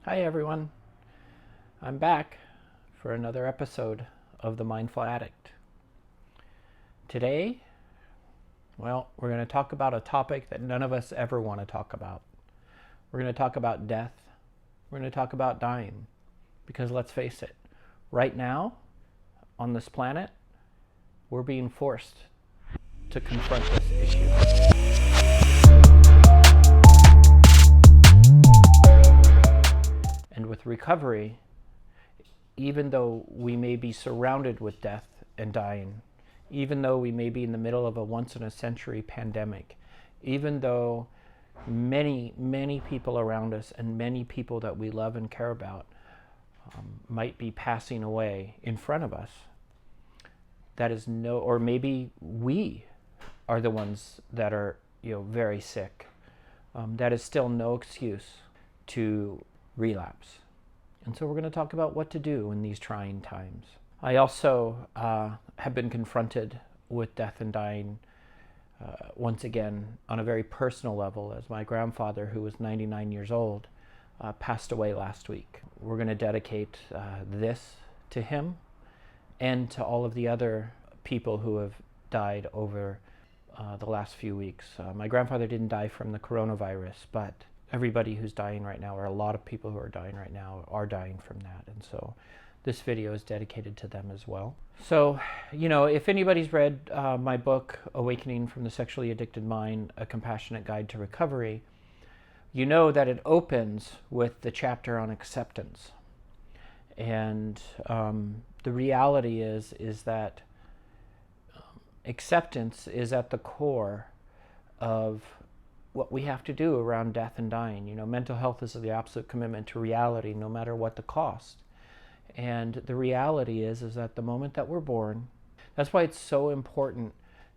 Hi everyone, I'm back for another episode of the Mindful Addict. Today, we're going to talk about a topic that none of us ever want to talk about. We're going to talk about death. We're going to talk about dying. Because let's face it, right now on this planet, we're being forced to confront this issue. And with recovery, even though we may be surrounded with death and dying, even though we may be in the middle of a once-in-a-century pandemic, even though many, many people around us and many people that we love and care about might be passing away in front of us, that is or maybe we are the ones that are very sick. That is still no excuse to relapse. And so we're going to talk about what to do in these trying times. I also have been confronted with death and dying once again on a very personal level, as my grandfather, who was 99 years old, passed away last week. We're going to dedicate this to him and to all of the other people who have died over the last few weeks. My grandfather didn't die from the coronavirus, but everybody who's dying right now, or a lot of people who are dying right now, are dying from that. And so this video is dedicated to them as well. So, if anybody's read my book, Awakening from the Sexually Addicted Mind, A Compassionate Guide to Recovery, you know that it opens with the chapter on acceptance. And the reality is that acceptance is at the core of what we have to do around death and dying. Mental health is the absolute commitment to reality, no matter what the cost. And the reality is that the moment that we're born, that's why it's so important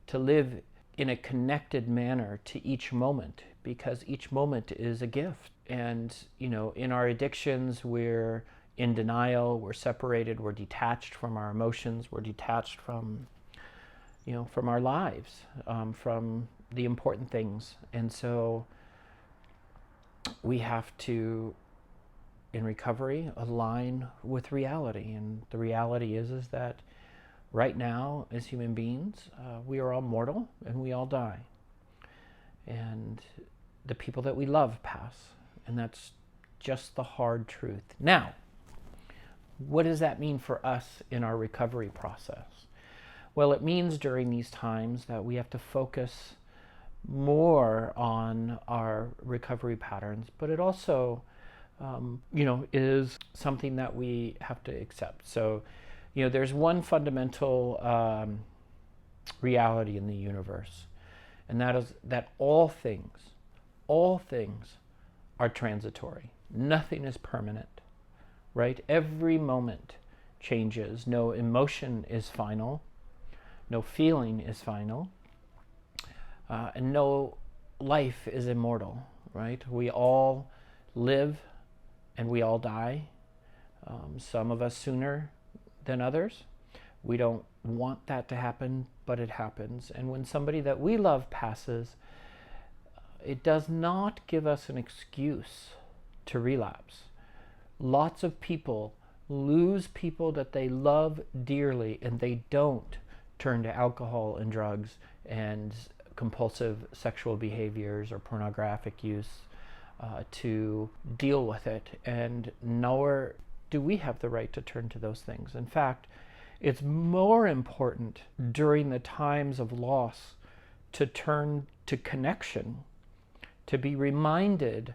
to live in a connected manner to each moment, because each moment is a gift. And, in our addictions, we're in denial, we're separated, we're detached from our emotions, we're detached from our lives, from the important things. And so we have to, in recovery, align with reality. And the reality is that right now, as human beings, we are all mortal and we all die. And the people that we love pass. And that's just the hard truth. Now, what does that mean for us in our recovery process? Well, it means during these times that we have to focus more on our recovery patterns, but it also, is something that we have to accept. So, there's one fundamental reality in the universe, and that is that all things are transitory. Nothing is permanent, right? Every moment changes. No emotion is final. No feeling is final. And no life is immortal, right? We all live and we all die. Some of us sooner than others. We don't want that to happen, but it happens. And when somebody that we love passes, it does not give us an excuse to relapse. Lots of people lose people that they love dearly, and they don't turn to alcohol and drugs and compulsive sexual behaviors or pornographic use to deal with it. And nor do we have the right to turn to those things. In fact, it's more important during the times of loss to turn to connection, to be reminded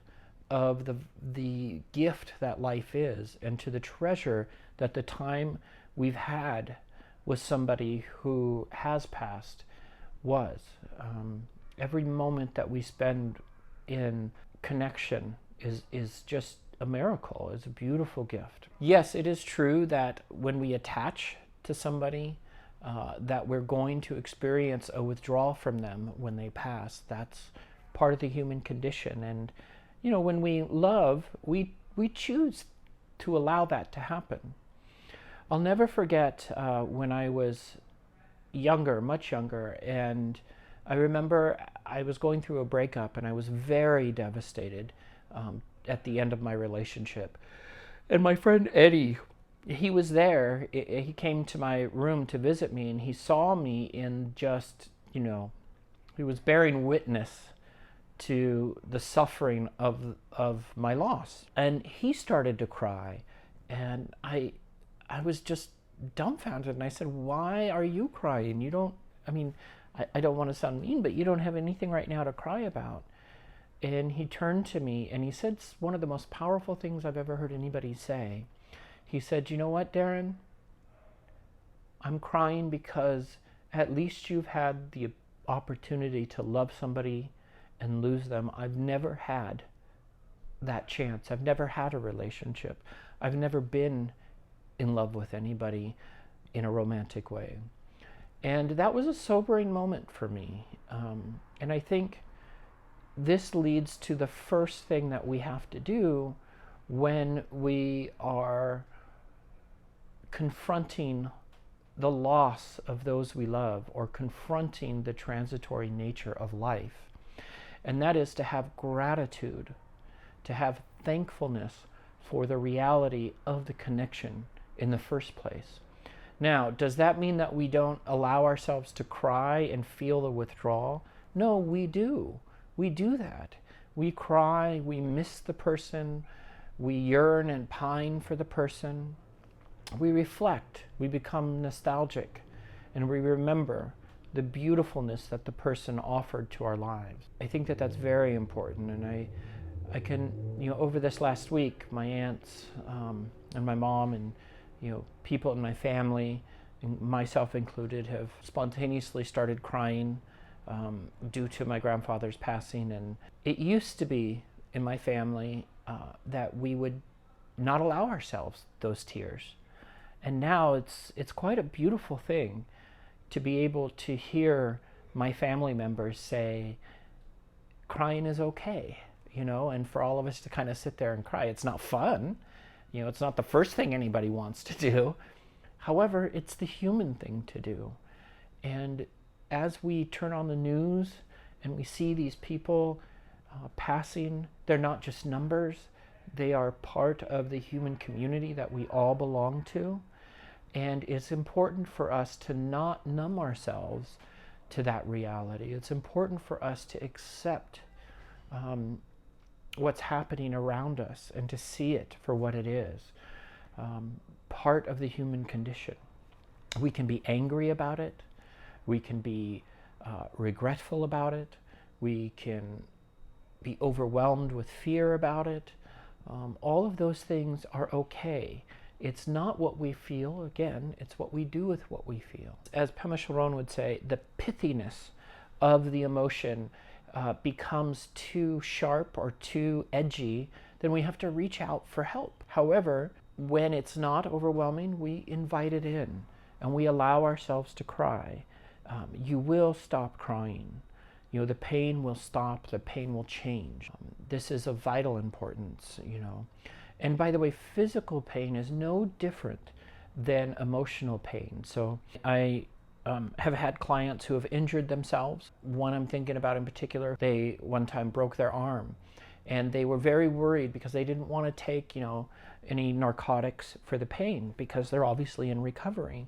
of the gift that life is, and to the treasure that the time we've had with somebody who has passed was. Every moment that we spend in connection is just a miracle, is a beautiful gift. Yes, it is true that when we attach to somebody, that we're going to experience a withdrawal from them when they pass. That's part of the human condition. And when we love, we choose to allow that to happen. I'll never forget when I was younger, much younger, and I remember I was going through a breakup and I was very devastated. at the end of my relationship. And my friend Eddie, he was there. He came to my room to visit me, and he saw me in just, he was bearing witness to the suffering of my loss. And he started to cry, and I was just dumbfounded, and I said, "Why are you crying? You don't, I don't want to sound mean, but you don't have anything right now to cry about." And he turned to me and he said one of the most powerful things I've ever heard anybody say. He said, "You know what, Darren? I'm crying because at least you've had the opportunity to love somebody and lose them. I've never had that chance. I've never had a relationship. I've never been in love with anybody in a romantic way." And that was a sobering moment for me. And I think this leads to the first thing that we have to do when we are confronting the loss of those we love, or confronting the transitory nature of life. And that is to have gratitude, to have thankfulness for the reality of the connection in the first place. Now, does that mean that we don't allow ourselves to cry and feel the withdrawal? No, we do. We do that. We cry, we miss the person, we yearn and pine for the person. We reflect, we become nostalgic, and we remember the beautifulness that the person offered to our lives. I think that that's very important, and I can, over this last week, my aunts and my mom and people in my family, myself included, have spontaneously started crying due to my grandfather's passing. And it used to be in my family that we would not allow ourselves those tears. And now it's quite a beautiful thing to be able to hear my family members say, crying is okay, and for all of us to kind of sit there and cry. It's not fun. It's not the first thing anybody wants to do. However, it's the human thing to do. And as we turn on the news and we see these people passing, they're not just numbers. They are part of the human community that we all belong to. And it's important for us to not numb ourselves to that reality. It's important for us to accept what's happening around us and to see it for what it is. Part of the human condition. We can be angry about it. We can be regretful about it. We can be overwhelmed with fear about it. All of those things are okay. It's not what we feel, again, it's what we do with what we feel. As Pema Chodron would say, the pithiness of the emotion becomes too sharp or too edgy, then we have to reach out for help. However, when it's not overwhelming, we invite it in and we allow ourselves to cry. You will stop crying. The pain will stop, the pain will change. This is of vital importance, And by the way, physical pain is no different than emotional pain. So I have had clients who have injured themselves. One I'm thinking about in particular, they one time broke their arm, and they were very worried because they didn't want to take, any narcotics for the pain because they're obviously in recovery.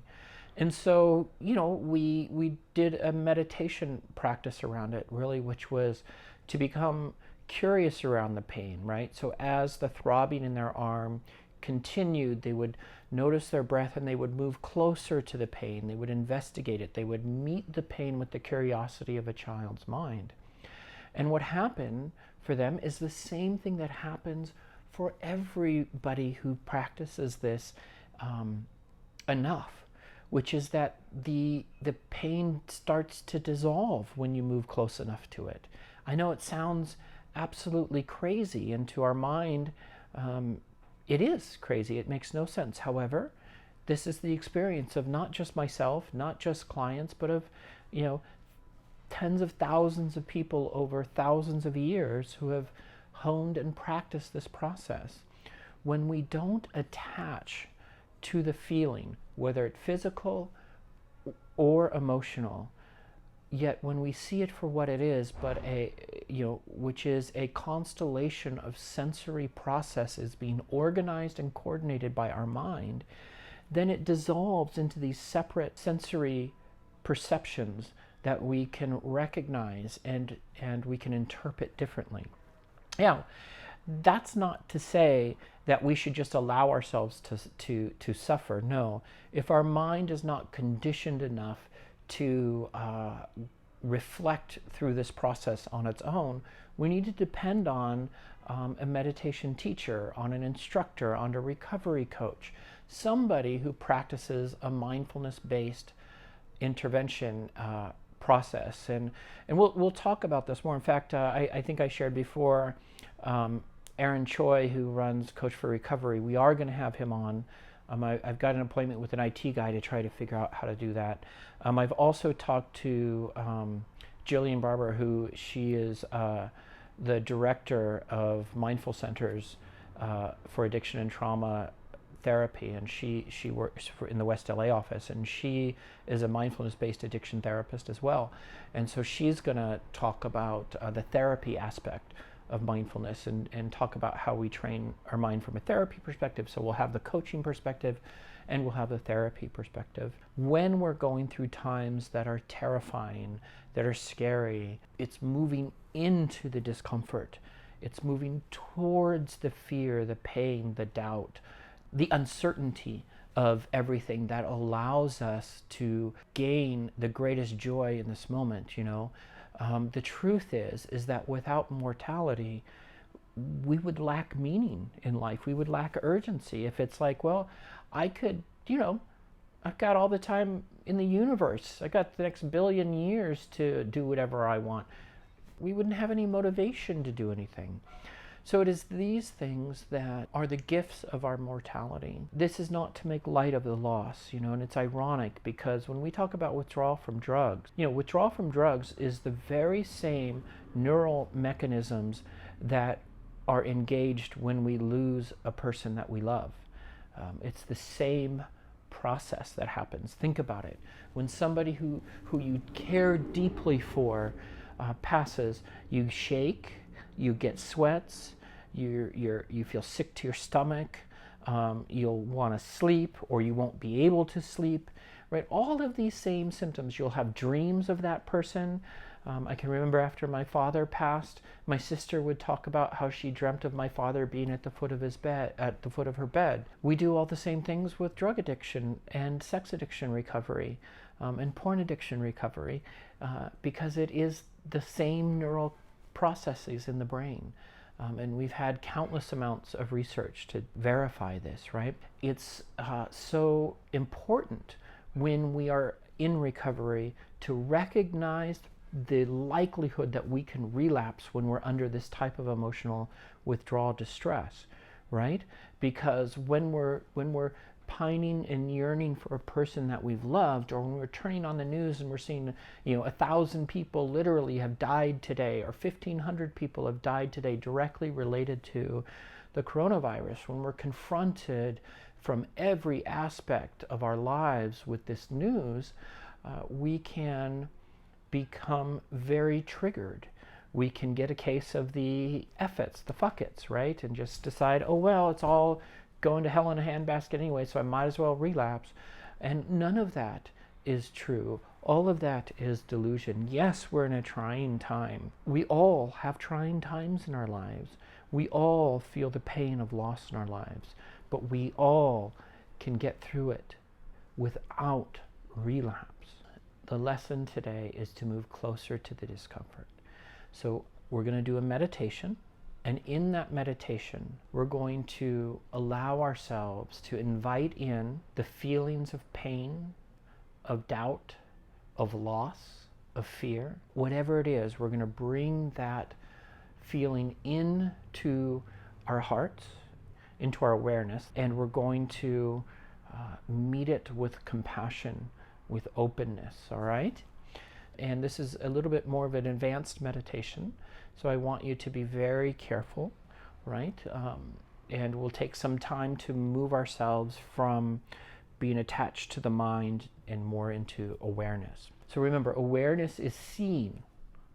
And so, we did a meditation practice around it, really, which was to become curious around the pain, right? So as the throbbing in their arm continued, they would notice their breath and they would move closer to the pain. They would investigate it. They would meet the pain with the curiosity of a child's mind. And what happened for them is the same thing that happens for everybody who practices this enough, which is that the pain starts to dissolve when you move close enough to it. I know it sounds absolutely crazy, and to our mind, it is crazy. It makes no sense. However, this is the experience of not just myself, not just clients, but of, tens of thousands of people over thousands of years who have honed and practiced this process. When we don't attach to the feeling, whether it's physical or emotional, Yet when we see it for what it is, but which is a constellation of sensory processes being organized and coordinated by our mind, then it dissolves into these separate sensory perceptions that we can recognize and we can interpret differently. Now, that's not to say that we should just allow ourselves to suffer. No, if our mind is not conditioned enough to reflect through this process on its own, we need to depend on a meditation teacher, on an instructor, on a recovery coach, somebody who practices a mindfulness-based intervention process. And we'll talk about this more. In fact, I think I shared before, Aaron Choi, who runs Coach for Recovery, we are going to have him on. I've got an appointment with an IT guy to try to figure out how to do that. I've also talked to Jillian Barber, who she is the director of Mindful Centers for Addiction and Trauma Therapy, and she works in the West LA office, and she is a mindfulness-based addiction therapist as well. And so she's going to talk about the therapy aspect of mindfulness and talk about how we train our mind from a therapy perspective. So we'll have the coaching perspective and we'll have the therapy perspective. When we're going through times that are terrifying, that are scary, it's moving into the discomfort. It's moving towards the fear, the pain, the doubt, the uncertainty of everything that allows us to gain the greatest joy in this moment, you know. The truth is that without mortality, we would lack meaning in life. We would lack urgency. If it's like, well, I could, I've got all the time in the universe. I got the next billion years to do whatever I want. We wouldn't have any motivation to do anything. So it is these things that are the gifts of our mortality. This is not to make light of the loss, and it's ironic because when we talk about withdrawal from drugs, withdrawal from drugs is the very same neural mechanisms that are engaged when we lose a person that we love. It's the same process that happens. Think about it. When somebody who you care deeply for passes, you shake, you get sweats, you feel sick to your stomach, you'll want to sleep or you won't be able to sleep, right? All of these same symptoms. You'll have dreams of that person. I can remember after my father passed, my sister would talk about how she dreamt of my father being at the foot of his bed, at the foot of her bed. We do all the same things with drug addiction and sex addiction recovery, and porn addiction recovery, because it is the same neural processes in the brain. And we've had countless amounts of research to verify this, right? It's so important when we are in recovery to recognize the likelihood that we can relapse when we're under this type of emotional withdrawal distress, right? Because when we're pining and yearning for a person that we've loved, or when we're turning on the news and we're seeing 1,000 people literally have died today, or 1,500 people have died today directly related to the coronavirus, when we're confronted from every aspect of our lives with this news, we can become very triggered. We can get a case of the F-its, the fuck-its, right? And just decide, oh, well, it's all going to hell in a handbasket anyway, so I might as well relapse. And none of that is true. All of that is delusion. Yes, we're in a trying time. We all have trying times in our lives. We all feel the pain of loss in our lives, but we all can get through it without relapse. The lesson today is to move closer to the discomfort. So we're going to do a meditation. And in that meditation, we're going to allow ourselves to invite in the feelings of pain, of doubt, of loss, of fear. Whatever it is, we're going to bring that feeling into our hearts, into our awareness, and we're going to meet it with compassion, with openness, all right? And this is a little bit more of an advanced meditation. So I want you to be very careful, right? And we'll take some time to move ourselves from being attached to the mind and more into awareness. So remember, awareness is seeing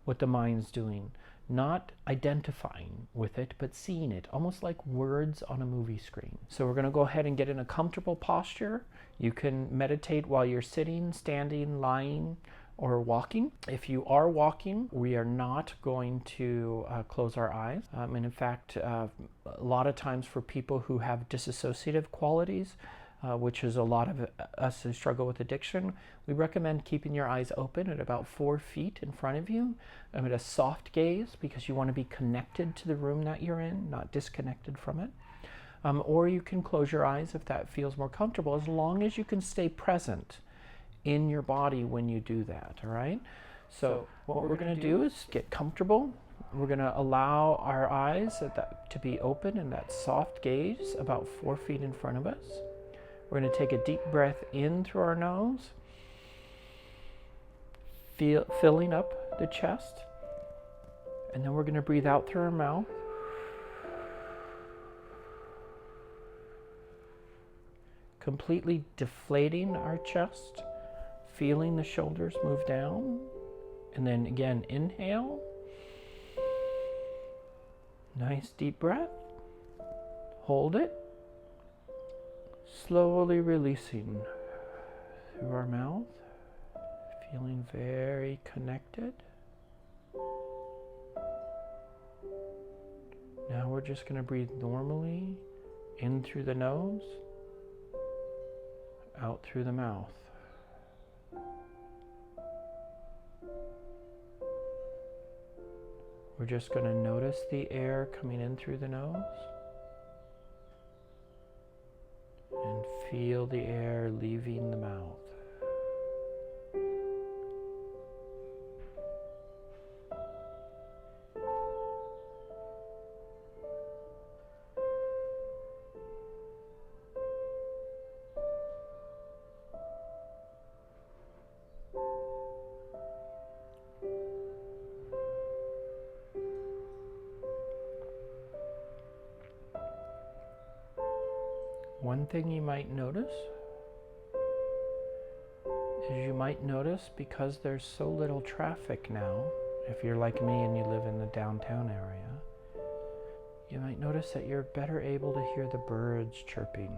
what the mind's doing, not identifying with it, but seeing it, almost like words on a movie screen. So we're going to go ahead and get in a comfortable posture. You can meditate while you're sitting, standing, lying, or walking. If you are walking, we are not going to close our eyes. And in fact, a lot of times for people who have dissociative qualities, which is a lot of us who struggle with addiction, we recommend keeping your eyes open at about 4 feet in front of you, at a soft gaze, because you want to be connected to the room that you're in, not disconnected from it. Or you can close your eyes if that feels more comfortable, as long as you can stay present in your body when you do that, all right? So what we're going to do is get comfortable. We're going to allow our eyes to be open in that soft gaze about 4 feet in front of us. We're going to take a deep breath in through our nose, filling up the chest. And then we're going to breathe out through our mouth. Completely deflating our chest, feeling the shoulders move down. And then again, inhale. Nice deep breath. Hold it. Slowly releasing through our mouth, feeling very connected. Now we're just going to breathe normally, in through the nose, out through the mouth. We're just going to notice the air coming in through the nose. And feel the air leaving the mouth. One thing you might notice is you might notice, because there's so little traffic now, if you're like me and you live in the downtown area, you might notice that you're better able to hear the birds chirping,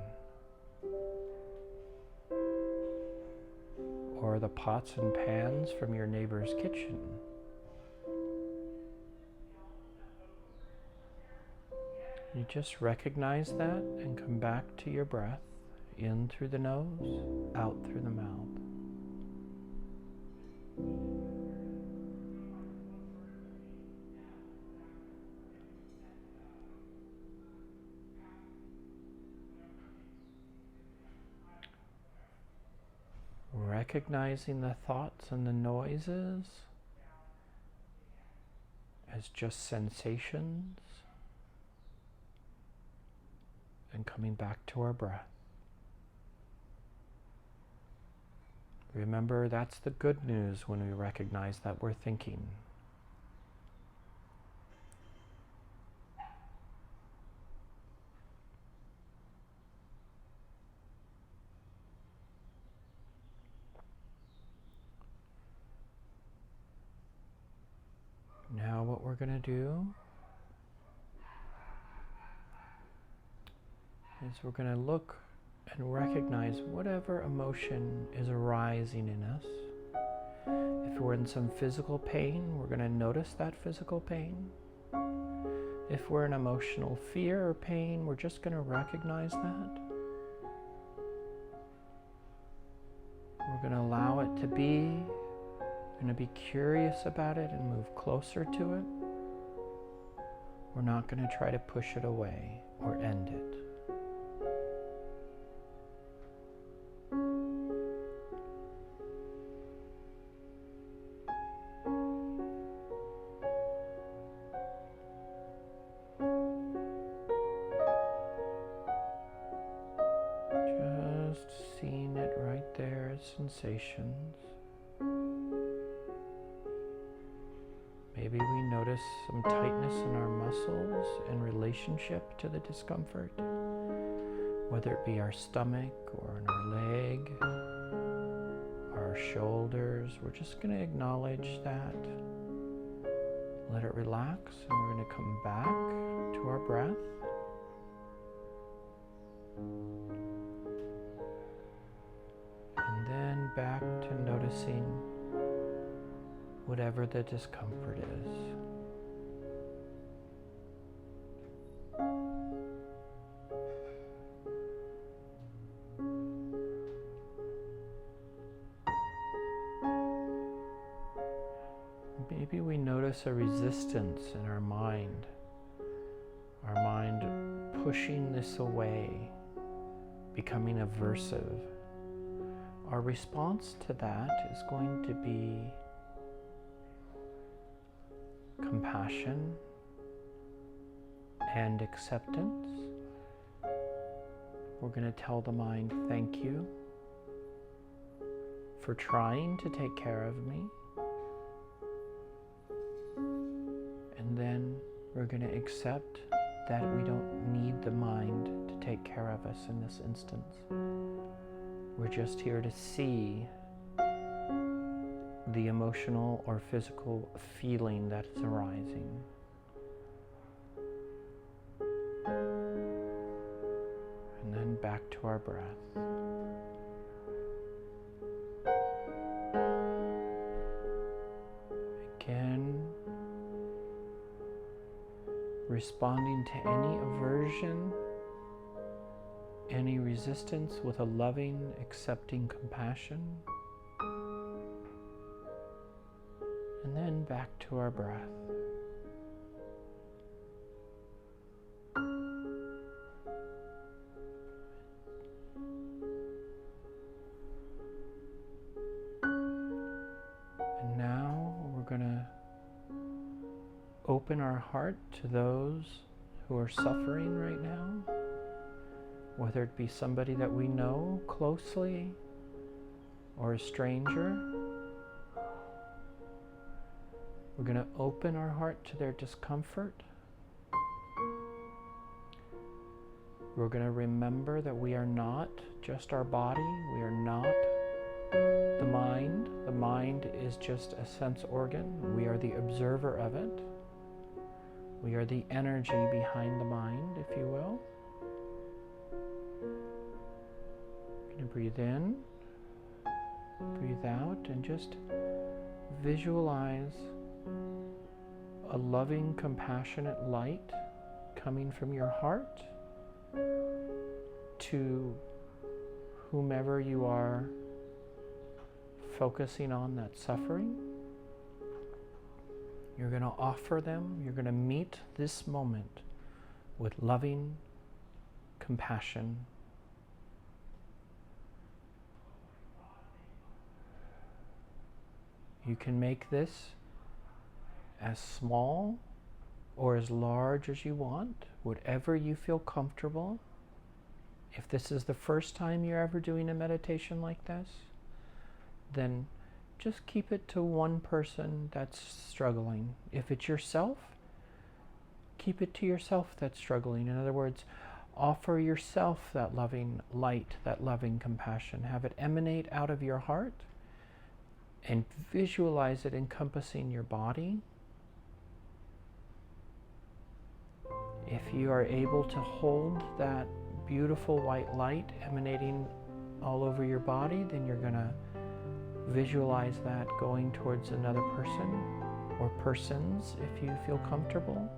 or the pots and pans from your neighbor's kitchen. You just recognize that and come back to your breath, in through the nose, out through the mouth. Recognizing the thoughts and the noises as just sensations, and coming back to our breath. Remember, that's the good news when we recognize that we're thinking. Now what we're going to do is we're going to look and recognize whatever emotion is arising in us. If we're in some physical pain, we're going to notice that physical pain. If we're in emotional fear or pain, we're just going to recognize that. We're going to allow it to be. We're going to be curious about it and move closer to it. We're not going to try to push it away or end it. Just seeing it right there as sensations. Maybe we notice some tightness in our muscles in relationship to the discomfort, whether it be our stomach or in our leg. our shoulders. We're just going to acknowledge that. Let it relax, and we're going to come back to our breath. And then back to noticing whatever the discomfort is. Maybe we notice a resistance in our mind pushing this away, becoming aversive. Our response to that is going to be compassion and acceptance. We're going to tell the mind, thank you for trying to take care of me. And then we're going to accept that we don't need the mind to take care of us in this instance. We're just here to see the emotional or physical feeling that is arising. And then back to our breath. Again, responding to any aversion, any resistance with a loving, accepting compassion. And then back to our breath. And now we're going to open our heart to those who are suffering right now, whether it be somebody that we know closely or a stranger. We're going to open our heart to their discomfort. We're going to remember that we are not just our body. We are not the mind. The mind is just a sense organ. We are the observer of it. We are the energy behind the mind, if you will. Going to breathe in, breathe out, and just visualize a loving, compassionate light coming from your heart to whomever you are focusing on that's suffering. You're going to offer them, you're going to meet this moment with loving compassion. You can make this as small or as large as you want, whatever you feel comfortable. If this is the first time you're ever doing a meditation like this, then just keep it to one person that's struggling. If it's yourself, keep it to yourself that's struggling. In other words, offer yourself that loving light, that loving compassion. Have it emanate out of your heart and visualize it encompassing your body. If you are able to hold that beautiful white light emanating all over your body, then you're going to visualize that going towards another person or persons if you feel comfortable,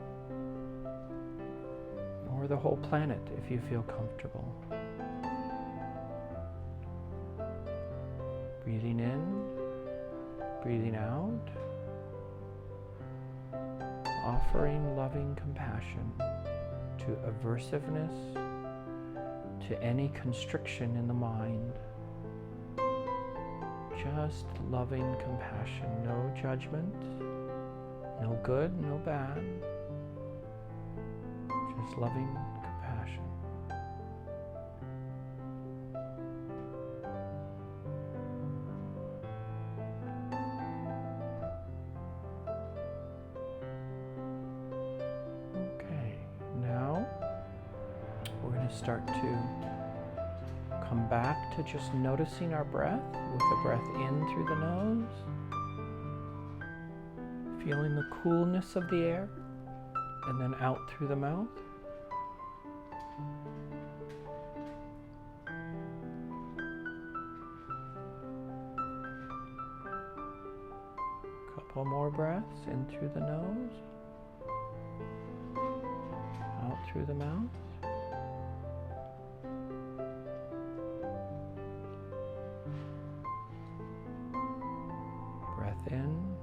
or the whole planet if you feel comfortable. Breathing in, breathing out, offering loving compassion to aversiveness, to any constriction in the mind. Just loving compassion, no judgment, no good, no bad, just loving compassion. Okay, now we're going to start to come back to just noticing our breath with the breath in through the nose, feeling the coolness of the air, and then out through the mouth. Couple more breaths in through the nose, out through the mouth. Breath in,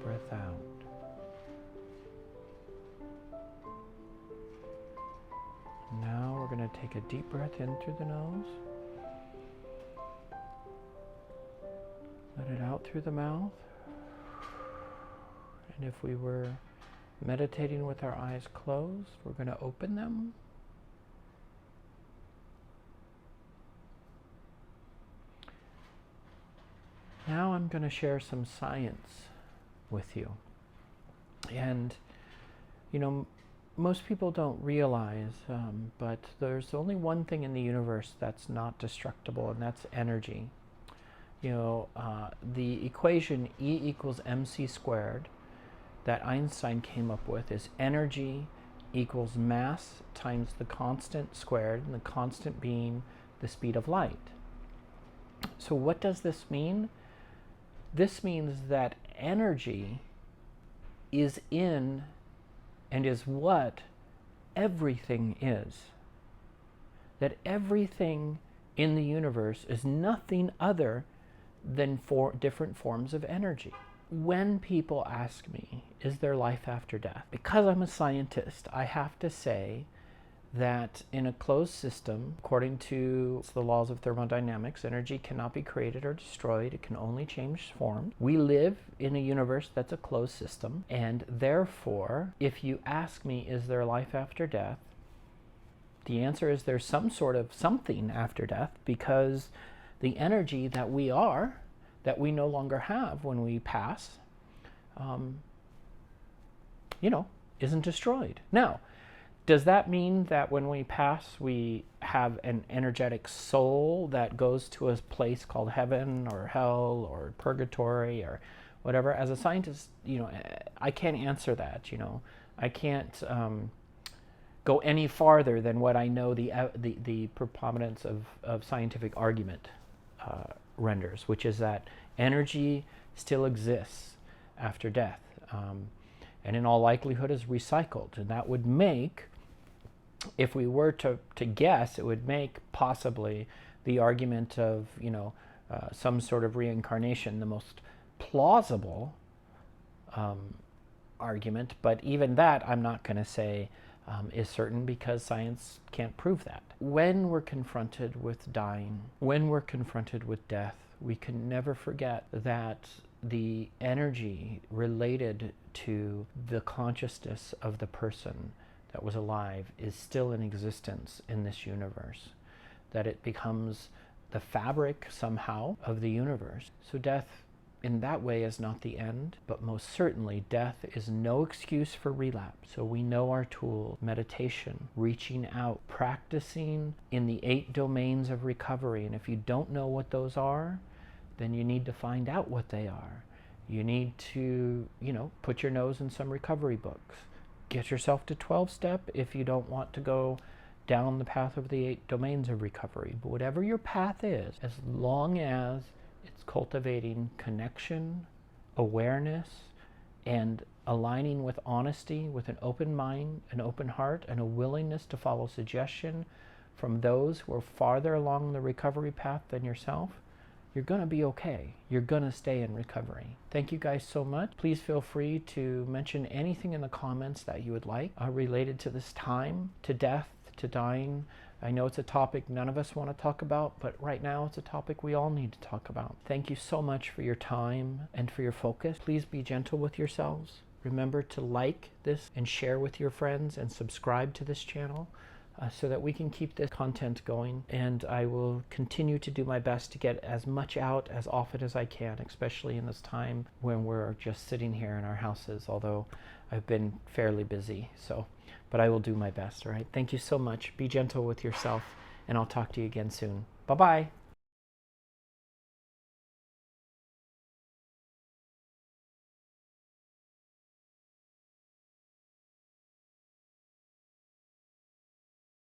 breath out. Now we're going to take a deep breath in through the nose. Let it out through the mouth. And if we were meditating with our eyes closed, we're going to open them. Now I'm going to share some science with you. And, you know, most people don't realize, but there's only one thing in the universe that's not destructible, and that's energy. You know, the equation E equals mc squared that Einstein came up with is energy equals mass times the constant squared, and the constant being the speed of light. So what does this mean? This means that energy is in and is what everything is. That everything in the universe is nothing other than different forms of energy. When people ask me, is there life after death? Because I'm a scientist, I have to say that in a closed system, according to the laws of thermodynamics, energy cannot be created or destroyed. It can only change form. We live in a universe that's a closed system, and therefore, if you ask me, is there life after death? The answer is there's some sort of something after death, because the energy that we are, that we no longer have when we pass, isn't destroyed. Now, does that mean that when we pass, we have an energetic soul that goes to a place called heaven or hell or purgatory or whatever? As a scientist, I can't answer that. I can't go any farther than what I know the preponderance of scientific argument renders, which is that energy still exists after death, and in all likelihood is recycled, and that would make, if we were to guess, it would make possibly the argument of some sort of reincarnation the most plausible argument. But even that, I'm not going to say is certain, because science can't prove that. When we're confronted with dying, when we're confronted with death, we can never forget that the energy related to the consciousness of the person that was alive is still in existence in this universe, that it becomes the fabric somehow of the universe. So death in that way is not the end, but most certainly death is no excuse for relapse. So we know our tools: meditation, reaching out, practicing in the 8 domains of recovery. And if you don't know what those are, then you need to find out what they are. You need to, put your nose in some recovery books. Get yourself to 12-step if you don't want to go down the path of the 8 domains of recovery. But whatever your path is, as long as it's cultivating connection, awareness, and aligning with honesty, with an open mind, an open heart, and a willingness to follow suggestion from those who are farther along the recovery path than yourself, you're going to be okay. You're going to stay in recovery. Thank you guys so much. Please feel free to mention anything in the comments that you would like related to this time, to death, to dying. I know it's a topic none of us want to talk about, but right now it's a topic we all need to talk about. Thank you so much for your time and for your focus. Please be gentle with yourselves. Remember to like this and share with your friends, and subscribe to this channel so that we can keep this content going. And I will continue to do my best to get as much out as often as I can, especially in this time when we're just sitting here in our houses, although I've been fairly busy. But I will do my best, all right? Thank you so much. Be gentle with yourself, and I'll talk to you again soon. Bye-bye.